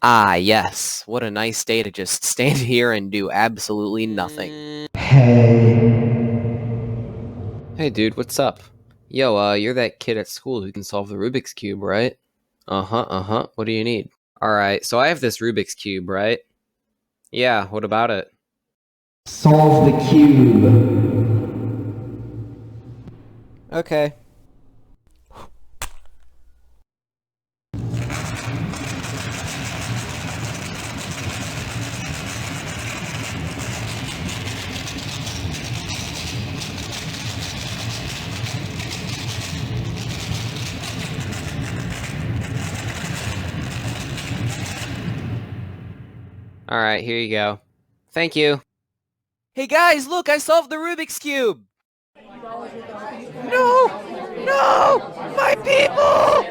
Ah, yes. What a nice day to just stand here and do absolutely nothing. Hey, dude, what's up? Yo, you're that kid at school who can solve the Rubik's Cube, right? Uh-huh. What do you need? Alright, so I have this Rubik's Cube, right? Yeah, what about it? Solve the cube. Okay. Alright, here you go. Thank you. Hey guys, look, I solved the Rubik's Cube! No! No! My people!